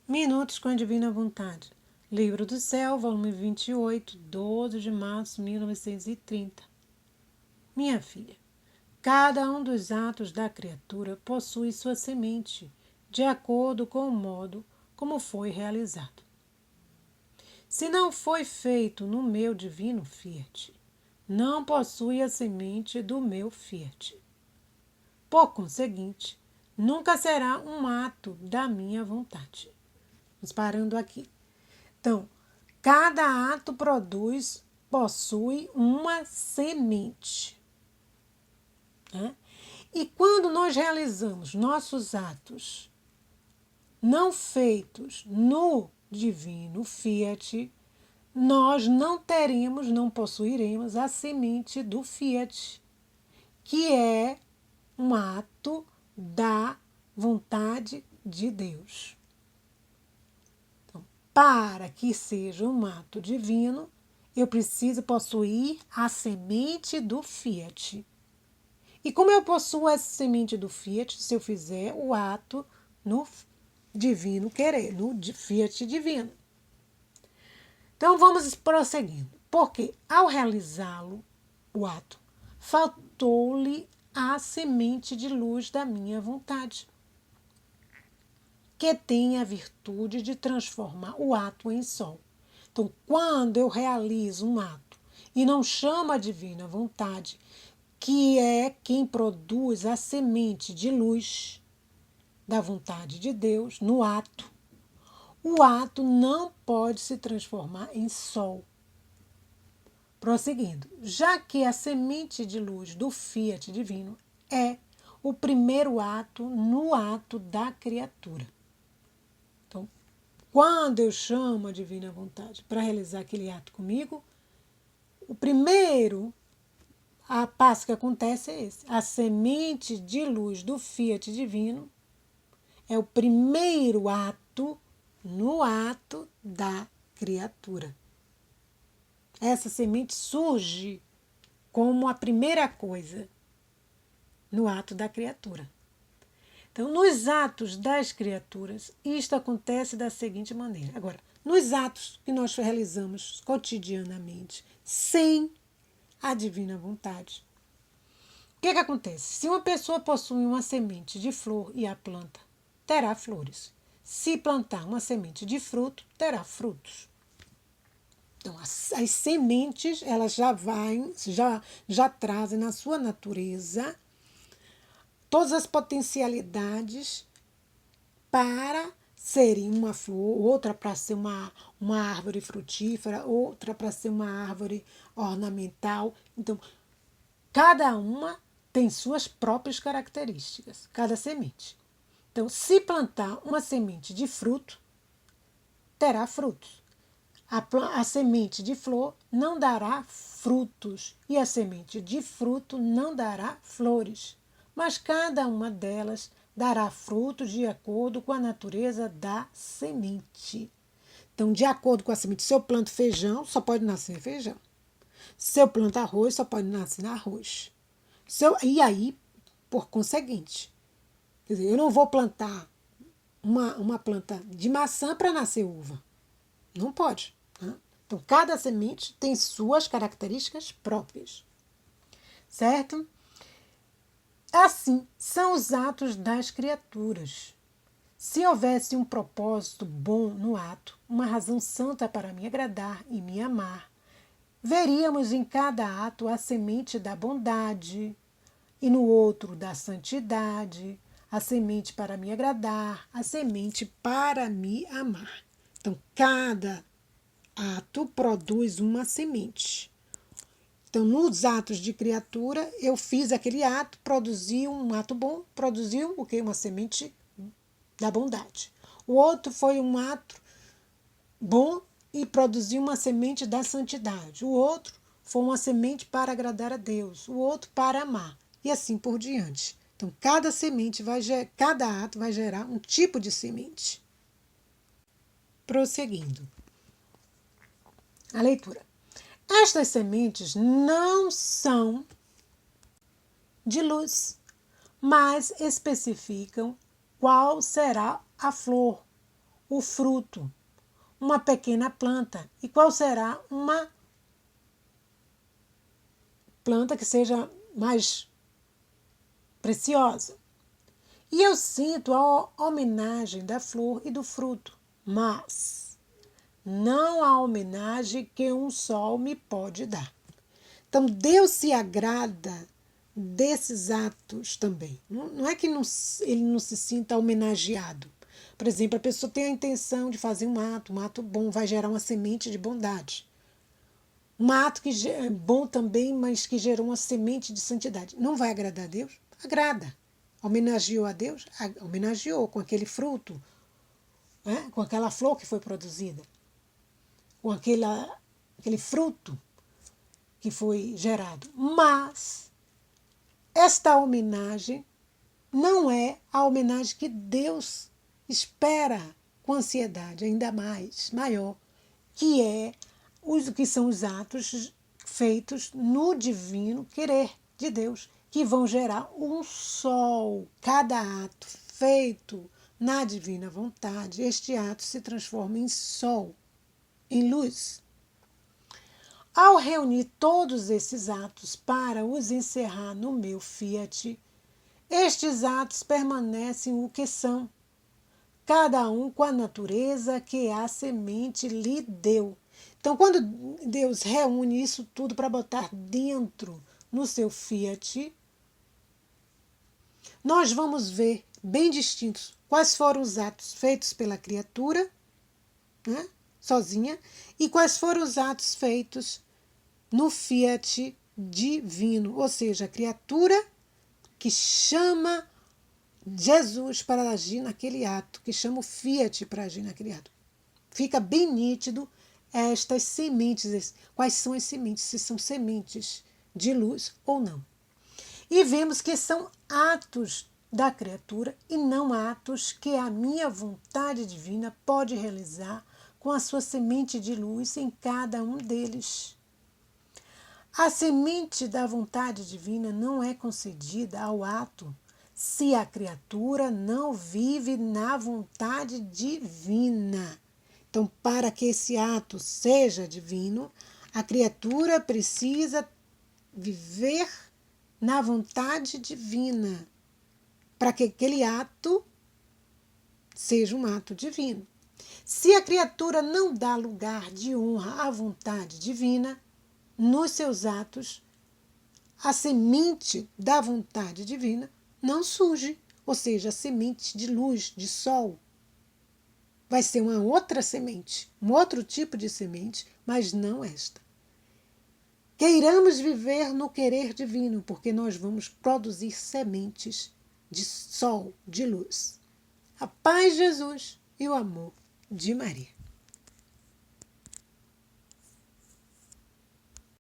Minutos com a Divina Vontade. Livro do Céu, volume 28, 12 de março de 1930. Minha filha, cada um dos atos da criatura possui sua semente, de acordo com o modo como foi realizado. Se não foi feito no meu divino Fiat, não possui a semente do meu Fiat. Por conseguinte, nunca será um ato da minha vontade. Vamos parando aqui. Então, cada ato possui uma semente. Né? E quando nós realizamos nossos atos não feitos no divino Fiat, nós não possuiremos a semente do Fiat, que é um ato da vontade de Deus. Para que seja um ato divino, eu preciso possuir a semente do Fiat. E como eu possuo essa semente do Fiat, se eu fizer o ato no divino querer, no Fiat divino? Então vamos prosseguindo. Porque ao realizá-lo, o ato, faltou-lhe a semente de luz da minha vontade, que tem a virtude de transformar o ato em sol. Então, quando eu realizo um ato e não chamo a divina vontade, que é quem produz a semente de luz da vontade de Deus no ato, o ato não pode se transformar em sol. Prosseguindo, já que a semente de luz do Fiat divino é o primeiro ato no ato da criatura. Então, quando eu chamo a divina vontade para realizar aquele ato comigo, o primeiro passo que acontece é esse. A semente de luz do Fiat divino é o primeiro ato no ato da criatura. Essa semente surge como a primeira coisa no ato da criatura. Então, nos atos das criaturas, isto acontece da seguinte maneira. Agora, nos atos que nós realizamos cotidianamente, sem a divina vontade, o que acontece? Se uma pessoa possui uma semente de flor e a planta, terá flores. Se plantar uma semente de fruto, terá frutos. Então, as sementes, elas já trazem na sua natureza todas as potencialidades para serem uma flor, outra para ser uma árvore frutífera, outra para ser uma árvore ornamental. Então, cada uma tem suas próprias características, cada semente. Então, se plantar uma semente de fruto, terá frutos. A semente de flor não dará frutos e a semente de fruto não dará flores, mas cada uma delas dará frutos de acordo com a natureza da semente. Então, de acordo com a semente, se eu planto feijão, só pode nascer feijão. Se eu planto arroz, só pode nascer arroz. E aí, por conseguinte, quer dizer, eu não vou plantar uma planta de maçã para nascer uva. Não pode. Né? Então, cada semente tem suas características próprias. Certo? Assim, são os atos das criaturas. Se houvesse um propósito bom no ato, uma razão santa para me agradar e me amar, veríamos em cada ato a semente da bondade e no outro da santidade, a semente para me agradar, a semente para me amar. Então, cada ato produz uma semente. Então, nos atos de criatura, eu fiz aquele ato, produziu um ato bom, produziu o quê? Uma semente da bondade. O outro foi um ato bom e produziu uma semente da santidade. O outro foi uma semente para agradar a Deus. O outro para amar. E assim por diante. Então, cada ato vai gerar um tipo de semente. Prosseguindo. A leitura. Estas sementes não são de luz, mas especificam qual será a flor, o fruto? Uma pequena planta. E qual será uma planta que seja mais preciosa? E eu sinto a homenagem da flor e do fruto, mas não a homenagem que um sol me pode dar. Então, Deus se agrada desses atos também. Não é que ele não se sinta homenageado. Por exemplo, a pessoa tem a intenção de fazer um ato bom, vai gerar uma semente de bondade. Um ato que é bom também, mas que gerou uma semente de santidade. Não vai agradar a Deus? Agrada. Homenageou a Deus? Homenageou com aquele fruto, né? Com aquela flor que foi produzida, com aquele fruto que foi gerado. Mas esta homenagem não é a homenagem que Deus espera com ansiedade, ainda mais, maior, que são os atos feitos no divino querer de Deus, que vão gerar um sol. Cada ato feito na divina vontade, este ato se transforma em sol, em luz. Ao reunir todos esses atos para os encerrar no meu fiat, estes atos permanecem o que são, cada um com a natureza que a semente lhe deu. Então, quando Deus reúne isso tudo para botar dentro no seu fiat, nós vamos ver bem distintos quais foram os atos feitos pela criatura, né, sozinha, e quais foram os atos feitos no fiat divino, ou seja, a criatura que chama Jesus para agir naquele ato, que chama o fiat para agir naquele ato. Fica bem nítido estas sementes, quais são as sementes, se são sementes de luz ou não. E vemos que são atos da criatura e não atos que a minha vontade divina pode realizar com a sua semente de luz em cada um deles. A semente da vontade divina não é concedida ao ato se a criatura não vive na vontade divina. Então, para que esse ato seja divino, a criatura precisa viver na vontade divina, para que aquele ato seja um ato divino. Se a criatura não dá lugar de honra à vontade divina, nos seus atos, a semente da vontade divina não surge, ou seja, a semente de luz, de sol. Vai ser uma outra semente, um outro tipo de semente, mas não esta. Queiramos viver no querer divino, porque nós vamos produzir sementes de sol, de luz. A paz de Jesus e o amor de Maria.